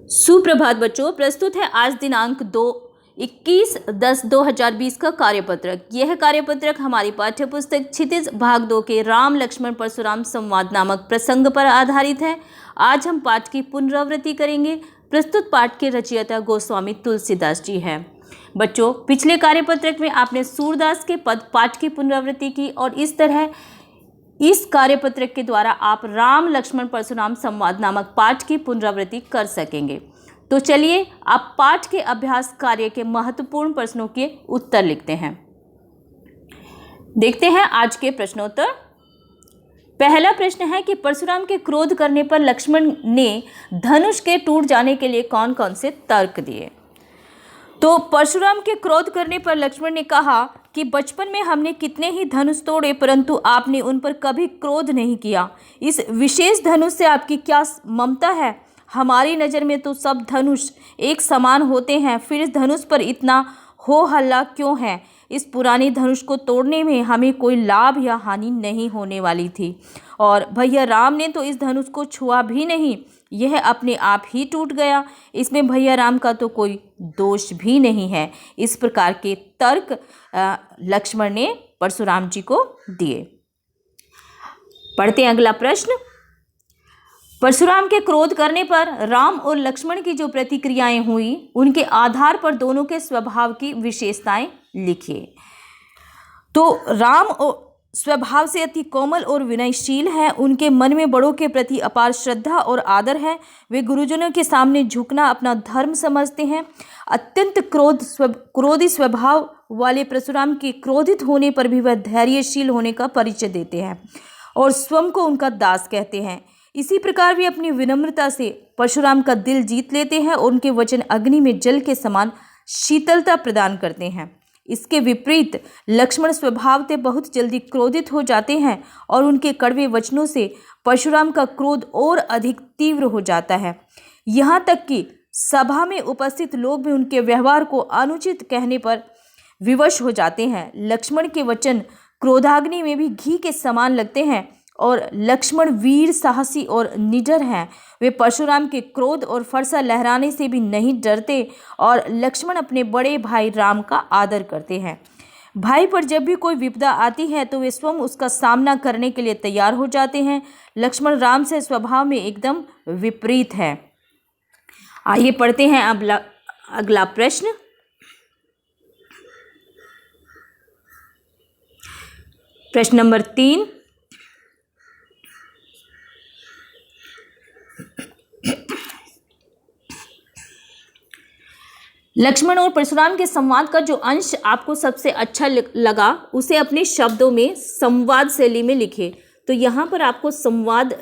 सुप्रभात बच्चों, प्रस्तुत है आज दिनांक 21/10/2020 का कार्यपत्रक। यह कार्यपत्रक हमारी पाठ्यपुस्तक क्षितिज भाग 2 के राम लक्ष्मण परशुराम संवाद नामक प्रसंग पर आधारित है। आज हम पाठ की पुनरावृत्ति करेंगे। प्रस्तुत पाठ के रचयिता गोस्वामी तुलसीदास जी हैं। बच्चों, पिछले कार्यपत्रक में आपने सूरदास के पद पाठ की पुनरावृत्ति की और इस तरह इस कार्यपत्रक के द्वारा आप राम लक्ष्मण परशुराम संवाद नामक पाठ की पुनरावृत्ति कर सकेंगे। तो चलिए आप पाठ के अभ्यास कार्य के महत्वपूर्ण प्रश्नों के उत्तर लिखते हैं। देखते हैं आज के प्रश्नोत्तर। पहला प्रश्न है कि परशुराम के क्रोध करने पर लक्ष्मण ने धनुष के टूट जाने के लिए कौन कौन से तर्क दिए। तो परशुराम के क्रोध करने पर लक्ष्मण ने कहा कि बचपन में हमने कितने ही धनुष तोड़े, परंतु आपने उन पर कभी क्रोध नहीं किया। इस विशेष धनुष से आपकी क्या ममता है? हमारी नज़र में तो सब धनुष एक समान होते हैं, फिर इस धनुष पर इतना हो हल्ला क्यों है? इस पुरानी धनुष को तोड़ने में हमें कोई लाभ या हानि नहीं होने वाली थी, और भैया राम ने तो इस धनुष को छुआ भी नहीं, यह अपने आप ही टूट गया। इसमें भैया राम का तो कोई दोष भी नहीं है। इस प्रकार के तर्क लक्ष्मण ने परशुराम जी को दिए। पढ़ते हैं अगला प्रश्न। परशुराम के क्रोध करने पर राम और लक्ष्मण की जो प्रतिक्रियाएं हुई, उनके आधार पर दोनों के स्वभाव की विशेषताएं लिखिए। तो राम और स्वभाव से अति कोमल और विनयशील है। उनके मन में बड़ों के प्रति अपार श्रद्धा और आदर है। वे गुरुजनों के सामने झुकना अपना धर्म समझते हैं। अत्यंत क्रोधी स्वभाव वाले परशुराम के क्रोधित होने पर भी वह धैर्यशील होने का परिचय देते हैं और स्वयं को उनका दास कहते हैं। इसी प्रकार वे अपनी विनम्रता से परशुराम का दिल जीत लेते हैं और उनके वचन अग्नि में जल के समान शीतलता प्रदान करते हैं। इसके विपरीत लक्ष्मण स्वभावतः बहुत जल्दी क्रोधित हो जाते हैं और उनके कड़वे वचनों से परशुराम का क्रोध और अधिक तीव्र हो जाता है। यहाँ तक कि सभा में उपस्थित लोग भी उनके व्यवहार को अनुचित कहने पर विवश हो जाते हैं। लक्ष्मण के वचन क्रोधाग्नि में भी घी के समान लगते हैं और लक्ष्मण वीर, साहसी और निडर हैं। वे परशुराम के क्रोध और फरसा लहराने से भी नहीं डरते और लक्ष्मण अपने बड़े भाई राम का आदर करते हैं। भाई पर जब भी कोई विपदा आती है तो वे स्वयं उसका सामना करने के लिए तैयार हो जाते हैं। लक्ष्मण राम से स्वभाव में एकदम विपरीत है। आइए पढ़ते हैं अब अगला प्रश्न। प्रश्न नंबर 3। लक्ष्मण और परशुराम के संवाद का जो अंश आपको सबसे अच्छा लगा उसे अपने शब्दों में संवाद शैली में लिखे। तो यहाँ पर आपको संवाद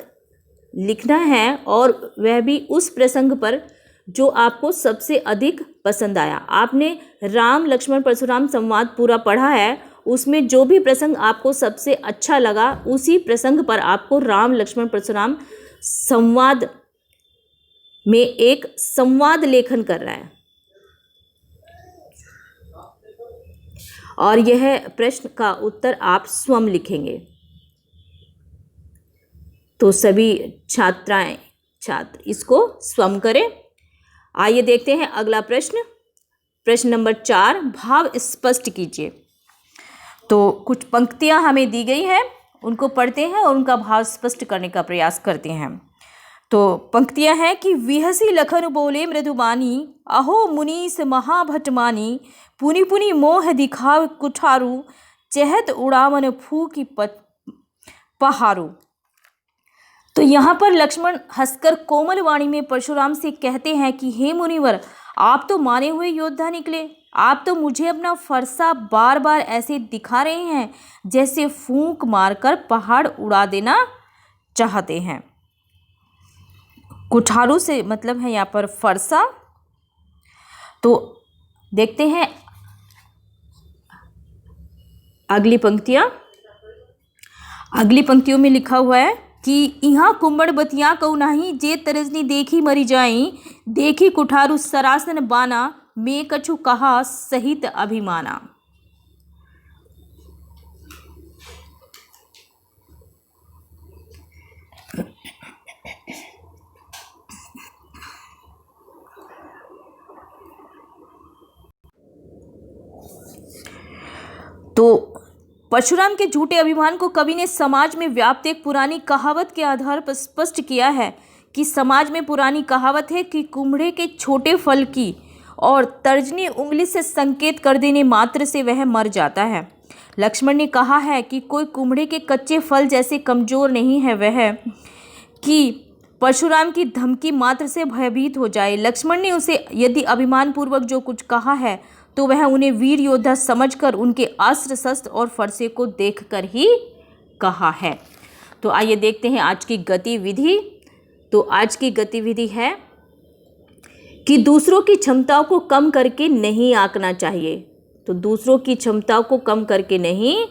लिखना है और वह भी उस प्रसंग पर जो आपको सबसे अधिक पसंद आया। आपने राम लक्ष्मण परशुराम संवाद पूरा पढ़ा है, उसमें जो भी प्रसंग आपको सबसे अच्छा लगा उसी प्रसंग पर आपको राम लक्ष्मण परशुराम संवाद में एक संवाद लेखन करना है। और यह प्रश्न का उत्तर आप स्वयं लिखेंगे। तो सभी छात्र इसको स्वयं करें। आइए देखते हैं अगला प्रश्न। प्रश्न नंबर 4, भाव स्पष्ट कीजिए। तो कुछ पंक्तियां हमें दी गई हैं, उनको पढ़ते हैं और उनका भाव स्पष्ट करने का प्रयास करते हैं। तो पंक्तियां हैं कि विहसी लखन बोले मृदुबानी, अहो मुनीस महाभटमानी, पुनि पुनि मोह दिखाव कुठारू, चहत उड़ावन फू की पहारू। तो यहाँ पर लक्ष्मण हंसकर कोमल वाणी में परशुराम से कहते हैं कि हे मुनिवर, आप तो माने हुए योद्धा निकले। आप तो मुझे अपना फरसा बार बार ऐसे दिखा रहे हैं जैसे फूंक मारकर पहाड़ उड़ा देना चाहते हैं। कुठारू से मतलब है यहाँ पर फरसा। तो देखते हैं अगली पंक्तियों में लिखा हुआ है कि यहाँ कुंबड़ बतिया कऊ नाही, जे तरजनी देखी मरी जाई, देखी कुठारू सरासन बाना, मैं कछु कहा सहित अभिमाना। तो परशुराम के झूठे अभिमान को कवि ने समाज में व्याप्त एक पुरानी कहावत के आधार पर स्पष्ट किया है कि समाज में पुरानी कहावत है कि कुम्हड़े के छोटे फल की और तर्जनी उंगली से संकेत कर देने मात्र से वह मर जाता है। लक्ष्मण ने कहा है कि कोई कुम्हड़े के कच्चे फल जैसे कमजोर नहीं है वह कि परशुराम की धमकी मात्र से भयभीत हो जाए। लक्ष्मण ने उसे यदि अभिमान पूर्वक जो कुछ कहा है तो वह उन्हें वीर योद्धा समझकर उनके अस्त्र शस्त्र और फरसे को देखकर ही कहा है। तो आइए देखते हैं आज की गतिविधि। तो आज की गतिविधि है कि दूसरों की क्षमताओं को कम करके नहीं आंकना चाहिए। तो दूसरों की क्षमताओं को कम करके नहीं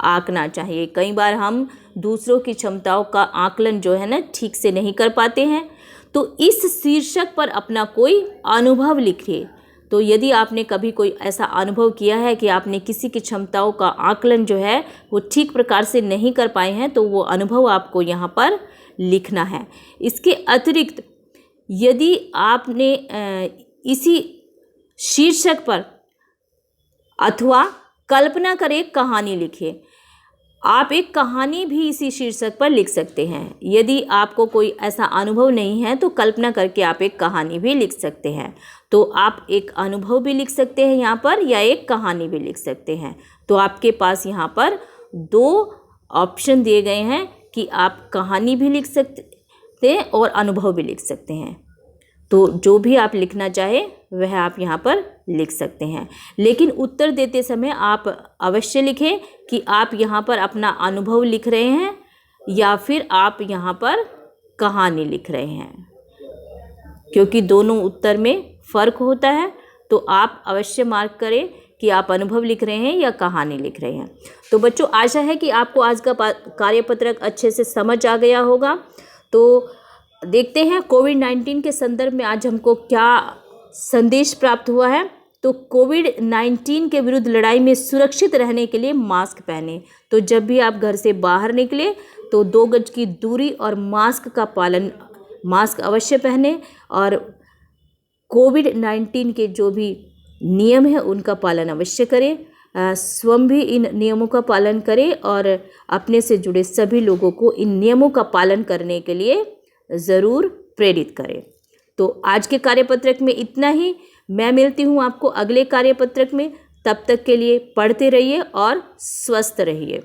आंकना चाहिए। कई बार हम दूसरों की क्षमताओं का आकलन जो है ना ठीक से नहीं कर पाते हैं। तो इस शीर्षक पर अपना कोई अनुभव लिखिए। तो यदि आपने कभी कोई ऐसा अनुभव किया है कि आपने किसी की क्षमताओं का आकलन जो है वो ठीक प्रकार से नहीं कर पाए हैं, तो वो अनुभव आपको यहाँ पर लिखना है। इसके अतिरिक्त यदि आपने इसी शीर्षक पर अथवा कल्पना कर एक कहानी लिखिए। आप एक कहानी भी इसी शीर्षक पर लिख सकते हैं। यदि आपको कोई ऐसा अनुभव नहीं है तो कल्पना करके आप एक कहानी भी लिख सकते हैं। तो आप एक अनुभव भी लिख सकते हैं यहाँ पर या एक कहानी भी लिख सकते हैं। तो आपके पास यहाँ पर 2 ऑप्शन दिए गए हैं कि आप कहानी भी लिख सकते हैं और अनुभव भी लिख सकते हैं। तो जो भी आप लिखना चाहे वह आप यहाँ पर लिख सकते हैं। लेकिन उत्तर देते समय आप अवश्य लिखें कि आप यहाँ पर अपना अनुभव लिख रहे हैं या फिर आप यहाँ पर कहानी लिख रहे हैं, क्योंकि दोनों उत्तर में फ़र्क होता है। तो आप अवश्य मार्क करें कि आप अनुभव लिख रहे हैं या कहानी लिख रहे हैं। तो बच्चों, आशा है कि आपको आज का कार्यपत्रक अच्छे से समझ आ गया होगा। तो देखते हैं कोविड-19 के संदर्भ में आज हमको क्या संदेश प्राप्त हुआ है। तो कोविड-19 के विरुद्ध लड़ाई में सुरक्षित रहने के लिए मास्क पहने। तो जब भी आप घर से बाहर निकले तो 2 गज की दूरी और मास्क अवश्य पहने और कोविड-19 के जो भी नियम है उनका पालन अवश्य करें। स्वयं भी इन नियमों का पालन करें और अपने से जुड़े सभी लोगों को इन नियमों का पालन करने के लिए ज़रूर प्रेरित करें। तो आज के कार्यपत्रक में इतना ही। मैं मिलती हूँ आपको अगले कार्यपत्रक में। तब तक के लिए पढ़ते रहिए और स्वस्थ रहिए।